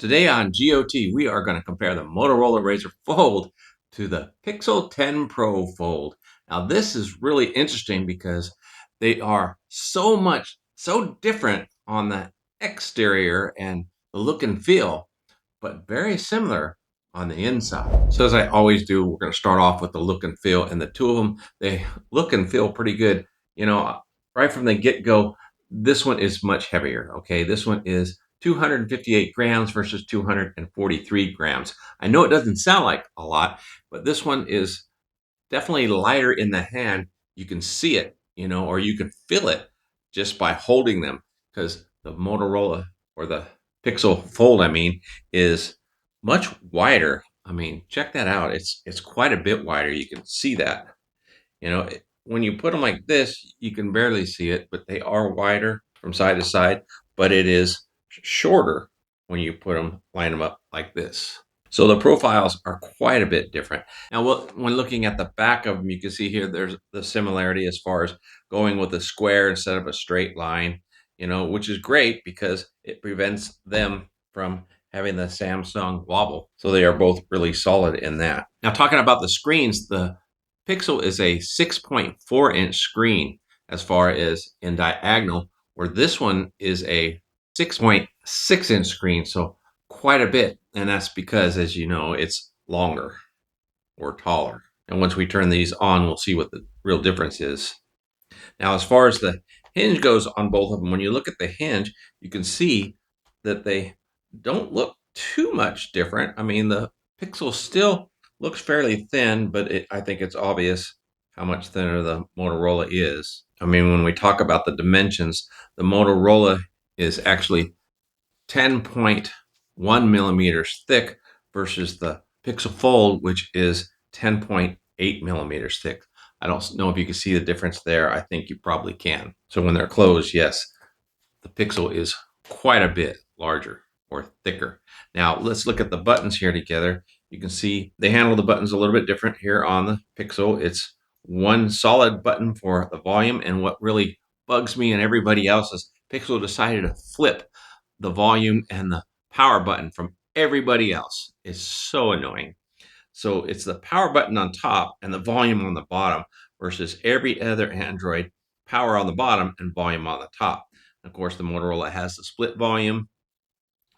Today on GOT, we are going to compare the Motorola Razr Fold to the Pixel 10 Pro Fold. Now, this is really interesting because they are so different on the exterior and the look and feel, but very similar on the inside. So as I always do, we're going to start off with the look and feel, and the two of them, they look and feel pretty good. Right from the get-go, this one is much heavier, okay? This one is 258 grams versus 243 grams. I know it doesn't sound like a lot, but this one is definitely lighter in the hand. You can see it, or you can feel it just by holding them, because the Motorola, or the Pixel Fold, I mean, is much wider. I mean, check that out. It's quite a bit wider. You can see that. When you put them like this, you can barely see it, but they are wider from side to side, but it is shorter when you line them up like this. So the profiles are quite a bit different. Now, when looking at the back of them, you can see here there's the similarity as far as going with a square instead of a straight line, which is great because it prevents them from having the Samsung wobble. So they are both really solid in that. Now, talking about the screens, the Pixel is a 6.4-inch screen as far as in diagonal, where this one is a 6.6-inch screen, so quite a bit. And that's because, as you know, it's longer or taller. And once we turn these on, we'll see what the real difference is. Now, as far as the hinge goes on both of them, when you look at the hinge, you can see that they don't look too much different. I mean, the Pixel still looks fairly thin, but I think it's obvious how much thinner the Motorola is. I mean, when we talk about the dimensions, the Motorola is actually 10.1 millimeters thick versus the Pixel Fold, which is 10.8 millimeters thick. I don't know if you can see the difference there. I think you probably can. So when they're closed, yes, the Pixel is quite a bit larger or thicker. Now let's look at the buttons here together. You can see they handle the buttons a little bit different here on the Pixel. It's one solid button for the volume, and what really bugs me and everybody else is Pixel decided to flip the volume and the power button from everybody else. It's so annoying. So it's the power button on top and the volume on the bottom versus every other Android, power on the bottom and volume on the top. Of course, the Motorola has the split volume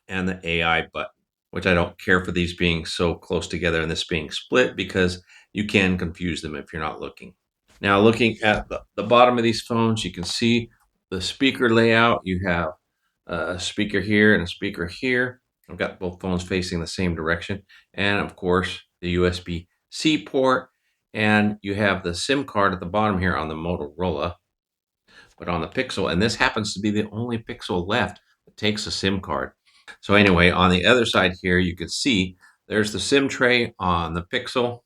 and the AI button, which I don't care for these being so close together and this being split because you can confuse them if you're not looking. Now, looking at the bottom of these phones, you can see the speaker layout. You have a speaker here and a speaker here. I've got both phones facing the same direction. And of course, the USB-C port. And you have the SIM card at the bottom here on the Motorola, but on the Pixel, and this happens to be the only Pixel left that takes a SIM card. So anyway, on the other side here, you can see there's the SIM tray on the Pixel,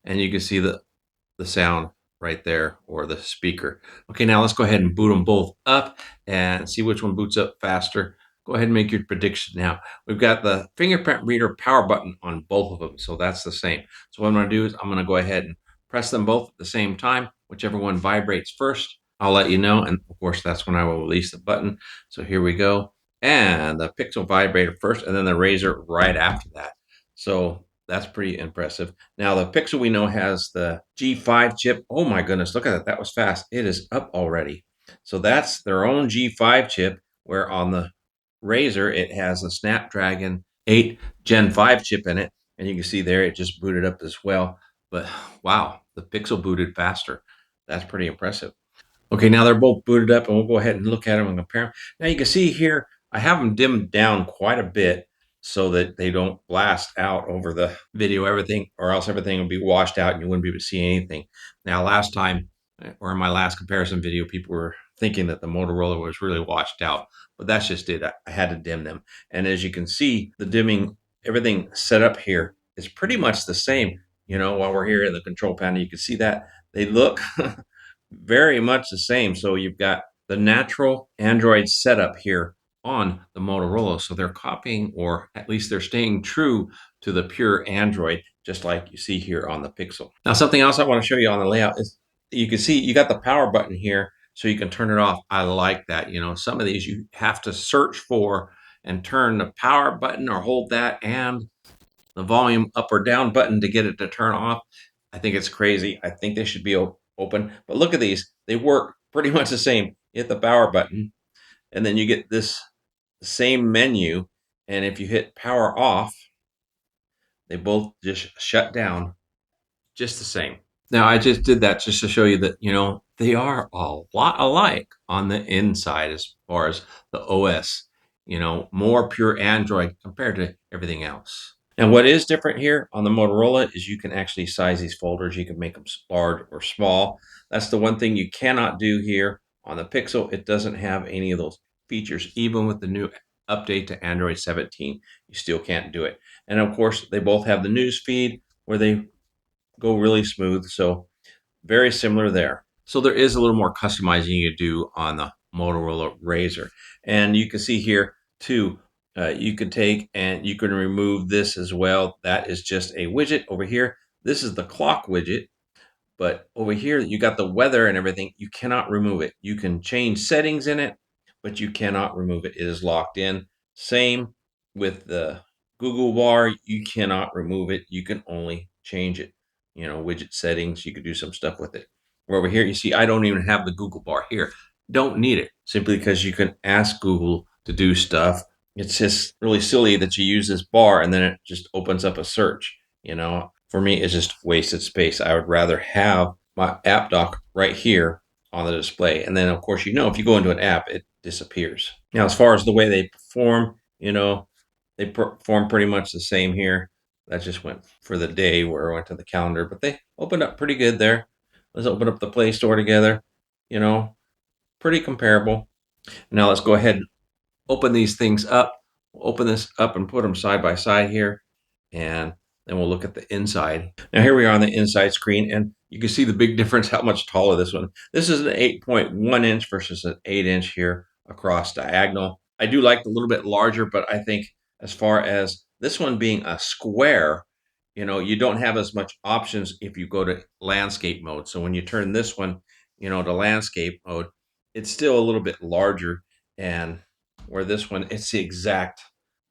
and you can see the sound right there, or the speaker. Okay, now let's go ahead and boot them both up and see which one boots up faster. Go ahead and make your prediction now. We've got the fingerprint reader power button on both of them, so that's the same. So what I'm going to do is I'm going to go ahead and press them both at the same time. Whichever one vibrates first, I'll let you know, and of course that's when I will release the button. So here we go, and the Pixel vibrator first, and then the Razr right after that. So that's pretty impressive. Now, the Pixel we know has the G5 chip. Oh my goodness, look at that. That was fast. It is up already. So that's their own G5 chip, where on the Razr, it has a Snapdragon 8 Gen 5 chip in it. And you can see there, it just booted up as well. But wow, the Pixel booted faster. That's pretty impressive. Okay, now they're both booted up, and we'll go ahead and look at them and compare them. Now you can see here, I have them dimmed down quite a bit so that they don't blast out over the video, everything, or else everything will be washed out and you wouldn't be able to see anything. Now, last time, or in my last comparison video, people were thinking that the Motorola was really washed out, but that's just it. I had to dim them. And as you can see, the dimming, everything set up here is pretty much the same. While we're here in the control panel, you can see that they look very much the same. So you've got the natural Android setup here on the Motorola. So they're copying, or at least they're staying true to the pure Android, just like you see here on the Pixel. Now, something else I want to show you on the layout is you can see you got the power button here so you can turn it off. I like that. Some of these you have to search for and turn the power button or hold that and the volume up or down button to get it to turn off. I think it's crazy. I think they should be open. But look at these. They work pretty much the same. You hit the power button, and then you get this same menu. And if you hit power off, they both just shut down just the same. Now, I just did that just to show you that, they are a lot alike on the inside as far as the OS, more pure Android compared to everything else. Now, what is different here on the Motorola is you can actually size these folders. You can make them large or small. That's the one thing you cannot do here on the Pixel. It doesn't have any of those features. Even with the new update to Android 17, you still can't do it. And of course, they both have the news feed where they go really smooth. So very similar there. So there is a little more customizing you do on the Motorola Razr. And you can see here too, you can take and you can remove this as well. That is just a widget over here. This is the clock widget. But over here, you got the weather and everything. You cannot remove it. You can change settings in it, but you cannot remove it. It is locked in. Same with the Google bar. You cannot remove it. You can only change it. Widget settings. You could do some stuff with it. Where over here, you see, I don't even have the Google bar here. Don't need it simply because you can ask Google to do stuff. It's just really silly that you use this bar and then it just opens up a search. For me, it's just wasted space. I would rather have my app dock right here on the display. And then, of course, if you go into an app, it disappears. Now, as far as the way they perform, they perform pretty much the same here. That just went for the day where I went to the calendar, but they opened up pretty good there. Let's open up the Play Store together. Pretty comparable. Now let's go ahead and open these things up. We'll open this up and put them side by side here. And then we'll look at the inside. Now here we are on the inside screen, and you can see the big difference, how much taller this one. This is an 8.1 inch versus an 8 inch here across diagonal. I do like the little bit larger, but I think as far as this one being a square, you don't have as much options if you go to landscape mode. So when you turn this one, to landscape mode, it's still a little bit larger, and where this one, it's the exact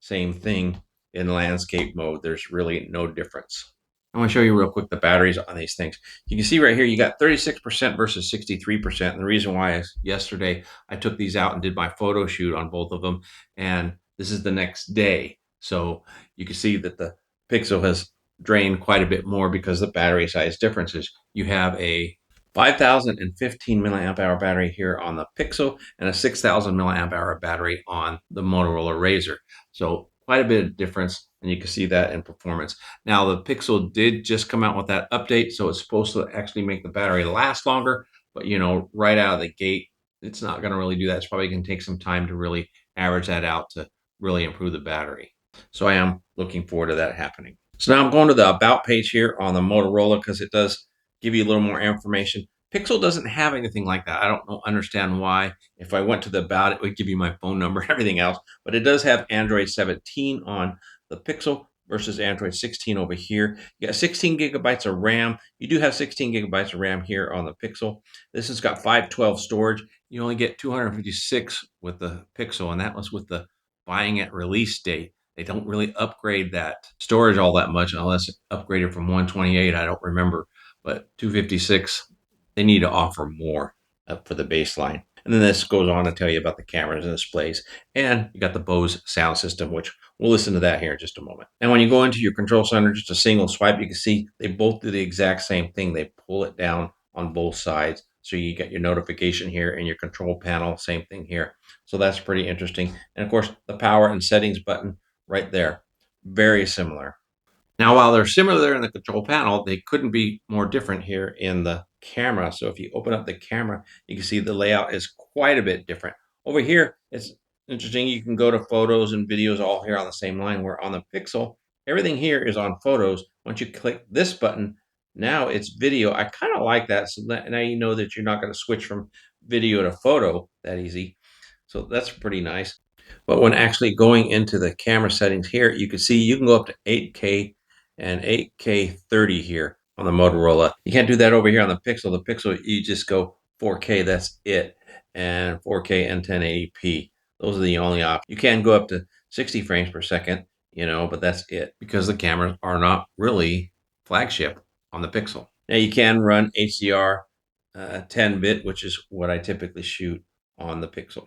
same thing in landscape mode. There's really no difference. I want to show you real quick the batteries on these things. You can see right here, you got 36% versus 63%. And the reason why is yesterday I took these out and did my photo shoot on both of them. And this is the next day. So you can see that the Pixel has drained quite a bit more because of the battery size differences. You have a 5,015 milliamp hour battery here on the Pixel and a 6,000 milliamp hour battery on the Motorola Razr. So quite a bit of difference, and you can see that in performance. Now, the Pixel did just come out with that update, so it's supposed to actually make the battery last longer, but right out of the gate, it's not going to really do that. It's probably going to take some time to really average that out to really improve the battery. So I am looking forward to that happening. So now I'm going to the About page here on the Motorola because it does give you a little more information. Pixel doesn't have anything like that. I don't understand why. If I went to the About, it would give you my phone number and everything else. But it does have Android 17 on the Pixel versus Android 16 over here. You got 16 gigabytes of RAM. You do have 16 gigabytes of RAM here on the Pixel. This has got 512 storage. You only get 256 with the Pixel, and that was with the buying at release date. They don't really upgrade that storage all that much unless it's upgraded from 128. I don't remember. But 256, they need to offer more for the baseline. And then this goes on to tell you about the cameras and displays. And you got the Bose sound system, which we'll listen to that here in just a moment. And when you go into your control center, just a single swipe, you can see they both do the exact same thing. They pull it down on both sides. So you get your notification here and your control panel, same thing here. So that's pretty interesting. And of course, the power and settings button right there, very similar. Now, while they're similar there in the control panel, they couldn't be more different here in the camera. So if you open up the camera, you can see the layout is quite a bit different. Over here, it's interesting. You can go to photos and videos all here on the same line, where on the Pixel, everything here is on photos. Once you click this button, now it's video. I kind of like that. So that, now you know that you're not going to switch from video to photo that easy. So that's pretty nice. But when actually going into the camera settings here, you can see you can go up to 8K and 8K 30 here on the Motorola. You can't do that over here on the Pixel. The Pixel, you just go 4K, that's it, and 4K and 1080p. Those are the only options. You can go up to 60 frames per second, but that's it because the cameras are not really flagship on the Pixel. Now you can run HDR 10-bit, which is what I typically shoot on the Pixel.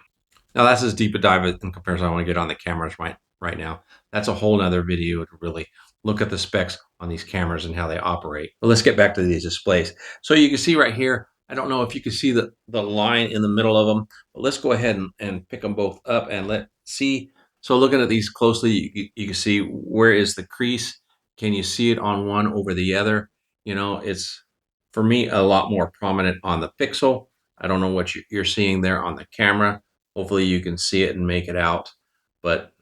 Now that's as deep a dive in comparison I want to get on the cameras right now. That's a whole nother video to really look at the specs on these cameras and how they operate. But let's get back to these displays. So you can see right here, I don't know if you can see the line in the middle of them, but let's go ahead and pick them both up and let's see. So looking at these closely, you can see where is the crease. Can you see it on one over the other? It's, for me, a lot more prominent on the Pixel. I don't know what you're seeing there on the camera. Hopefully you can see it and make it out. But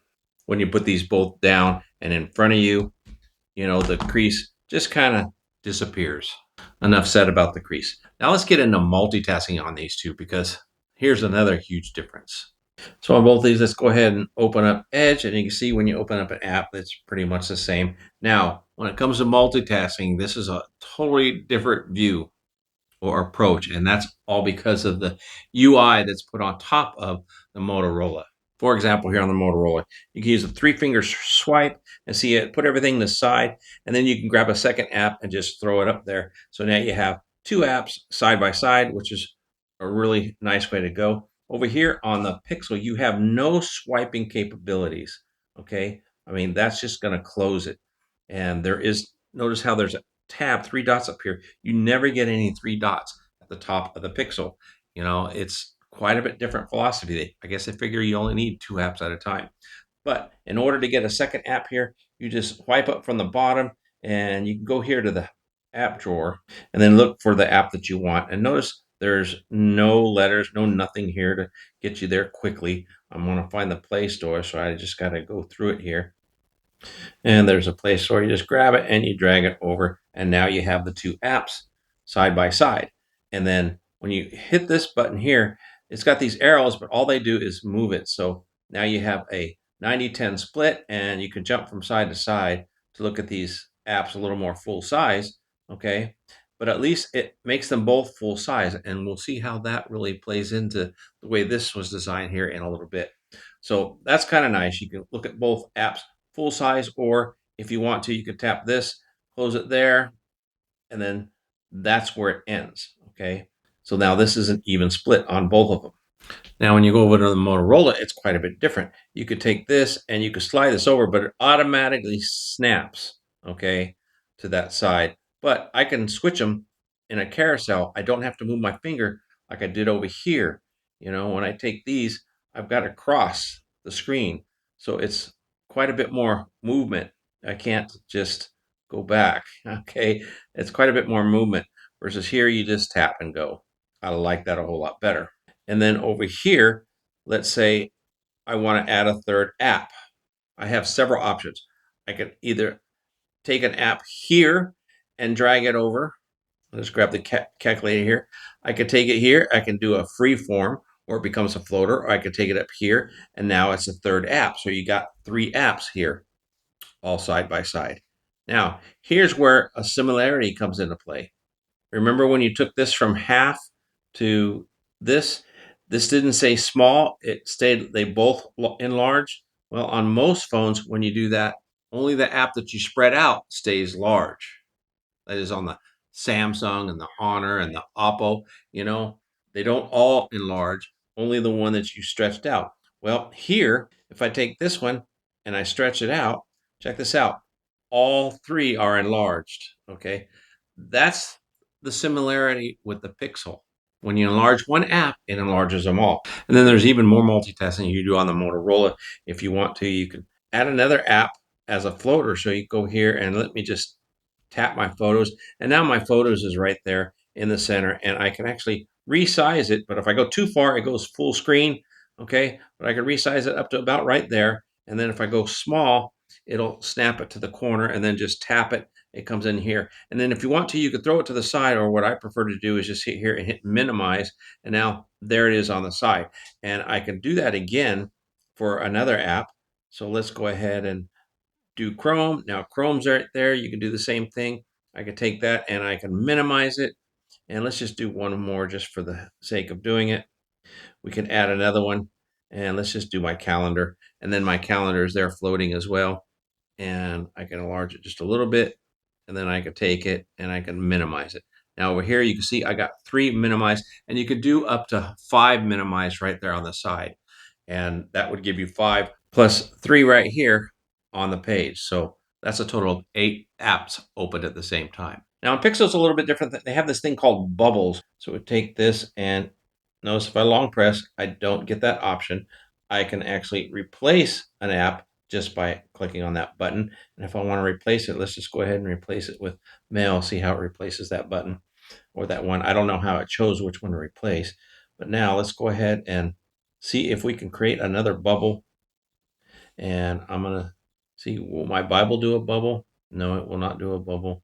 when you put these both down and in front of you, the crease just kind of disappears. Enough said about the crease. Now let's get into multitasking on these two, because here's another huge difference. So on both these, let's go ahead and open up Edge, and you can see when you open up an app, it's pretty much the same. Now, when it comes to multitasking, this is a totally different view or approach, and that's all because of the UI that's put on top of the Motorola. For example, here on the Motorola, you can use a 3-finger swipe and see it, put everything to the side, and then you can grab a second app and just throw it up there. So now you have 2 apps side by side, which is a really nice way to go. Over here on the Pixel, you have no swiping capabilities. Okay, I mean, that's just going to close it. And there is, notice how there's a tab, 3 dots up here. You never get any 3 dots at the top of the Pixel. It's quite a bit different philosophy. I guess I figure you only need 2 apps at a time. But in order to get a second app here, you just wipe up from the bottom, and you can go here to the app drawer and then look for the app that you want. And notice there's no letters, no nothing here to get you there quickly. I'm going to find the Play Store, so I just got to go through it here. And there's a Play Store. You just grab it and you drag it over, and now you have the 2 apps side by side. And then when you hit this button here, it's got these arrows, but all they do is move it. So now you have a 90-10 split, and you can jump from side to side to look at these apps a little more full size. Okay, but at least it makes them both full size, and we'll see how that really plays into the way this was designed here in a little bit. So that's kind of nice. You can look at both apps full size, or if you want to, you can tap this, close it there, and then that's where it ends. Okay, so now this is an even split on both of them. Now, when you go over to the Motorola, it's quite a bit different. You could take this and you could slide this over, but it automatically snaps, okay, to that side. But I can switch them in a carousel. I don't have to move my finger like I did over here. When I take these, I've got to cross the screen. So it's quite a bit more movement. I can't just go back, okay? It's quite a bit more movement versus here you just tap and go. I like that a whole lot better. And then over here, let's say I want to add a third app. I have several options. I could either take an app here and drag it over. Let's grab the calculator here. I could take it here. I can do a free form, or it becomes a floater, or I could take it up here, and now it's a third app. So you got 3 apps here, all side by side. Now, here's where a similarity comes into play. Remember when you took this from half to this? This didn't say small. It stayed, they both enlarged. Well, on most phones, when you do that, only the app that you spread out stays large. That is on the Samsung and the Honor and the Oppo, they don't all enlarge, only the one that you stretched out. Well, here, if I take this one and I stretch it out, check this out. All 3 are enlarged, okay? That's the similarity with the Pixel. When you enlarge one app, it enlarges them all. And then there's even more multitasking you do on the Motorola. If you want to, you can add another app as a floater. So you go here and let me just tap my photos, and now my photos is right there in the center, and I can actually resize it. But if I go too far, it goes full screen. Okay, but I can resize it up to about right there, and then if I go small, it'll snap it to the corner, and then just tap it. It comes in here, and then if you want to, you could throw it to the side, or what I prefer to do is just hit here and hit minimize, and now there it is on the side. And I can do that again for another app. So let's go ahead and do Chrome. Now Chrome's right there. You can do the same thing. I can take that and I can minimize it. And let's just do one more just for the sake of doing it. We can add another one. And let's just do my calendar. And then my calendar is there floating as well. And I can enlarge it just a little bit. And then I can take it and I can minimize it. Now over here, you can see I got 3 minimized, and you could do up to 5 minimized right there on the side. And that would give you 5 plus 3 right here on the page. So that's a total of 8 apps opened at the same time. Now in Pixel's a little bit different. They have this thing called bubbles. So we take this, and notice if I long press, I don't get that option. I can actually replace an app just by clicking on that button. And if I want to replace it, let's just go ahead and replace it with mail. See how it replaces that button or that one. I don't know how it chose which one to replace. But now let's go ahead and see if we can create another bubble. And I'm going to see, will my Bible do a bubble? No, it will not do a bubble.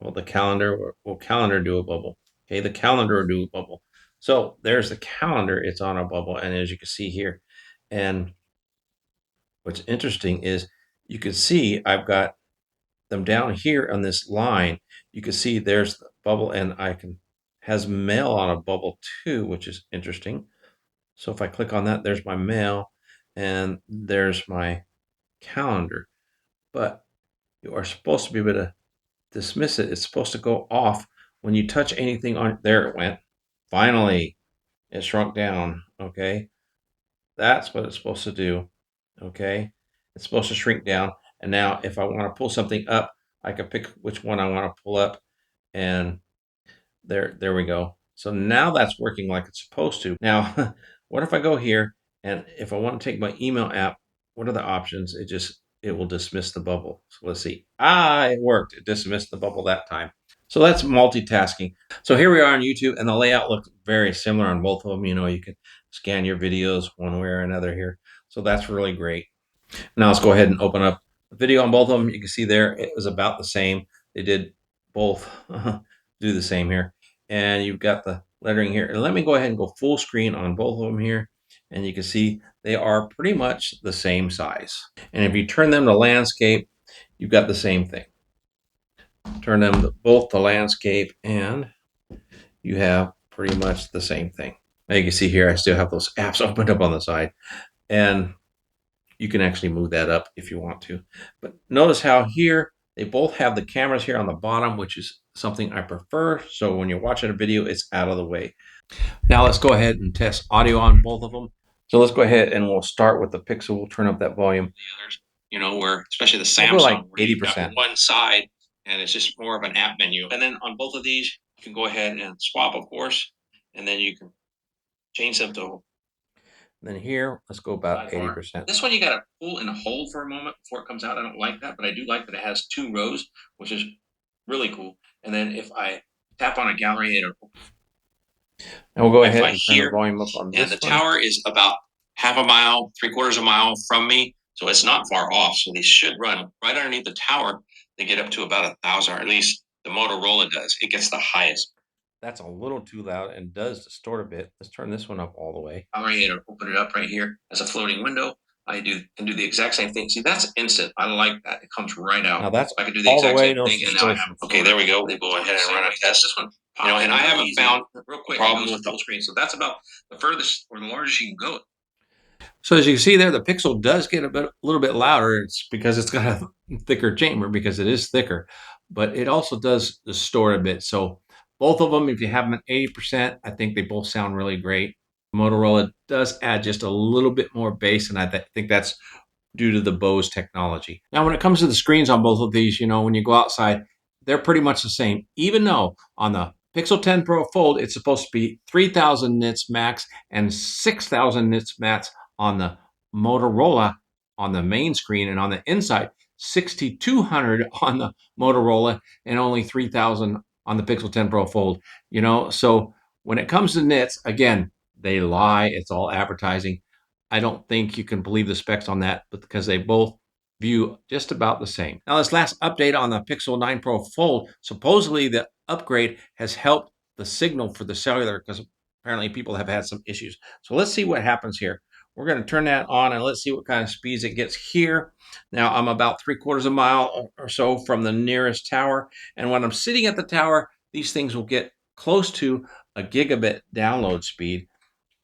Will the calendar, will calendar do a bubble? Okay, the calendar will do a bubble. So there's the calendar. It's on a bubble. And as you can see here, and what's interesting is you can see I've got them down here on this line. You can see there's the bubble, and I can has mail on a bubble too, which is interesting. So if I click on that, there's my mail and there's my calendar. But you are supposed to be able to dismiss it. It's supposed to go off when you touch anything on there. It went. Finally, it shrunk down. Okay. That's what it's supposed to do. Okay. It's supposed to shrink down. And now if I want to pull something up, I can pick which one I want to pull up, and there we go. So now that's working like it's supposed to. Now, what if I go here, and if I want to take my email app, what are the options? It will dismiss the bubble. So let's see. It worked. It dismissed the bubble that time. So that's multitasking. So here we are on YouTube, and the layout looks very similar on both of them. You know, you can scan your videos one way or another here. So that's really great. Now let's go ahead and open up the video on both of them. You can see there it was about the same. They did both do the same here. And you've got the lettering here. And let me go ahead and go full screen on both of them here. And you can see they are pretty much the same size. And if you turn them to landscape, you've got the same thing. Turn them both to landscape, and you have pretty much the same thing. Now you can see here I still have those apps opened up on the side. And you can actually move that up if you want to. But notice how here they both have the cameras here on the bottom, which is something I prefer. So when you're watching a video, it's out of the way. Now let's go ahead and test audio on both of them. So let's go ahead and we'll start with the Pixel. We'll turn up that volume. The others, you know, where especially the Samsung, like 80%. One side, and it's just more of an app menu. And then on both of these, you can go ahead and swap, of course, and then you can change them to. Then here, let's go about 80%. This one you got to pull and hold for a moment before it comes out. I don't like that, but I do like that it has 2 rows, which is really cool. And then if I tap on a gallery, it'll. And we'll go ahead and turn the volume up on this one. And the tower is about half a mile, 3/4 mile from me, so it's not far off. So these should run right underneath the tower. They get up to about 1,000, or at least the Motorola does. It gets the highest. That's a little too loud and does distort a bit. Let's turn this one up all the way. I'm ready to open it up right here as a floating window. I can do the exact same thing. See, that's instant. I like that. It comes right out. Now that's I can do the exact same thing, and now I have. Okay, there we go. We'll go ahead and run a test. This one, you know, and I haven't found real quick problem with full screen. So that's about the furthest or the largest you can go. So as you can see there, the Pixel does get a little bit louder. It's because it's got a thicker chamber, because it is thicker, but it also does distort a bit. So both of them, if you have them at 80%, I think they both sound really great. Motorola does add just a little bit more bass, and I think that's due to the Bose technology. Now, when it comes to the screens on both of these, you know, when you go outside, they're pretty much the same, even though on the Pixel 10 Pro Fold, it's supposed to be 3,000 nits max and 6,000 nits max on the Motorola on the main screen, and on the inside, 6,200 on the Motorola and only 3,000 on the Pixel 10 Pro Fold. You know, so when it comes to nits, again, they lie. It's all advertising. I don't think you can believe the specs on that, but because they both view just about the same. Now, this last update on the Pixel 9 Pro Fold, supposedly the upgrade has helped the signal for the cellular, because apparently people have had some issues. So let's see what happens here. We're going to turn that on, and let's see what kind of speeds it gets here. Now, I'm about 3/4 mile or so from the nearest tower, and when I'm sitting at the tower, these things will get close to a gigabit download speed.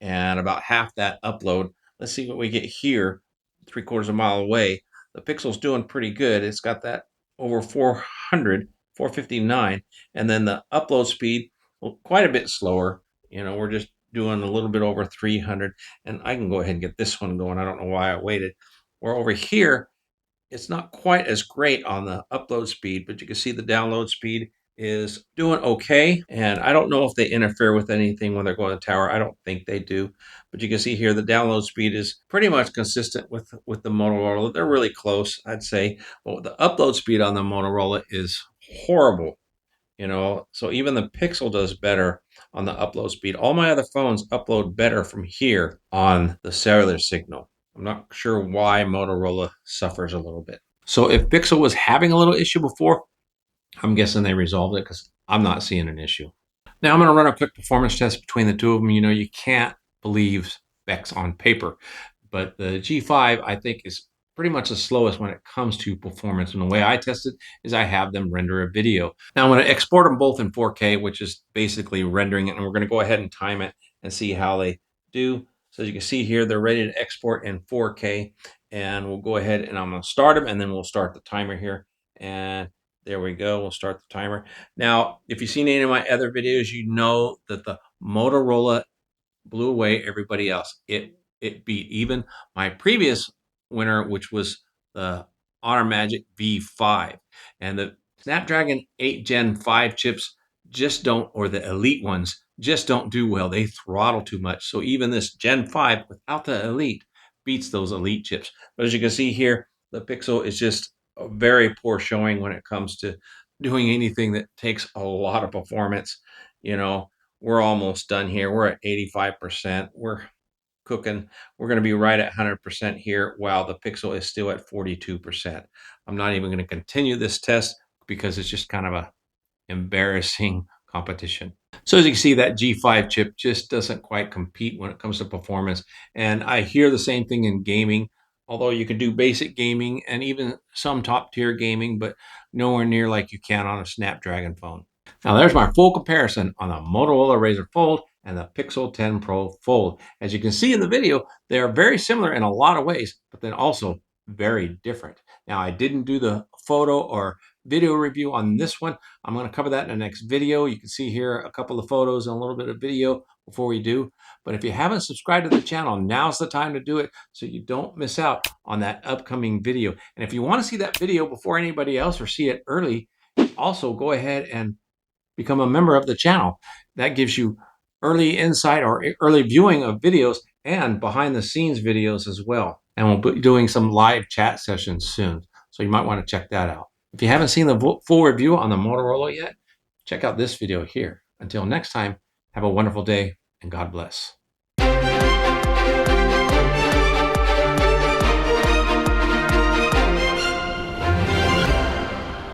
and about half that upload. Let's see what we get here, 3/4 of a mile away. The Pixel's doing pretty good. It's got that over 400, 459, and then the upload speed, well, quite a bit slower. We're just doing a little bit over 300, and I can go ahead and get this one going. I don't know why I waited. Where over here, it's not quite as great on the upload speed, but you can see the download speed is doing okay. And I don't know if they interfere with anything when they're going to tower. I don't think they do. But you can see here the download speed is pretty much consistent with the Motorola. They're really close, I'd say. But the upload speed on the Motorola is horrible. So even the Pixel does better on the upload speed. All my other phones upload better from here on the cellular signal. I'm not sure why Motorola suffers a little bit. So if Pixel was having a little issue before, I'm guessing they resolved it because I'm not seeing an issue. Now I'm going to run a quick performance test between the two of them. You can't believe specs on paper, but the G5 I think is pretty much the slowest when it comes to performance. And the way I test it is I have them render a video. Now I'm going to export them both in 4K, which is basically rendering it. And we're going to go ahead and time it and see how they do. So as you can see here, they're ready to export in 4K. And we'll go ahead and I'm going to start them and then we'll start the timer here. And there we go. We'll start the timer. Now, if you've seen any of my other videos, you know that the Motorola blew away everybody else. It beat even my previous winner, which was the Honor Magic V5. And the Snapdragon 8 Gen 5 chips just don't, or the Elite ones, just don't do well. They throttle too much. So even this Gen 5 without the Elite beats those Elite chips. But as you can see here, the Pixel is just a very poor showing when it comes to doing anything that takes a lot of performance. We're almost done here. We're at 85%. We're cooking. We're going to be right at 100% here while the Pixel is still at 42%. I'm not even going to continue this test because it's just kind of a embarrassing competition. So as you can see, that G5 chip just doesn't quite compete when it comes to performance. And I hear the same thing in gaming, although you can do basic gaming and even some top tier gaming, but nowhere near like you can on a Snapdragon phone. Now there's my full comparison on the Motorola Razr Fold and the Pixel 10 Pro Fold. As you can see in the video, they are very similar in a lot of ways, but then also very different. Now I didn't do the photo or video review on this one. I'm going to cover that in the next video. You can see here a couple of photos and a little bit of video before we do. But if you haven't subscribed to the channel, now's the time to do it so you don't miss out on that upcoming video. And if you want to see that video before anybody else or see it early, also go ahead and become a member of the channel. That gives you early insight or early viewing of videos and behind the scenes videos as well. And we'll be doing some live chat sessions soon. So you might want to check that out. If you haven't seen the full review on the Motorola yet, check out this video here. Until next time, have a wonderful day and God bless.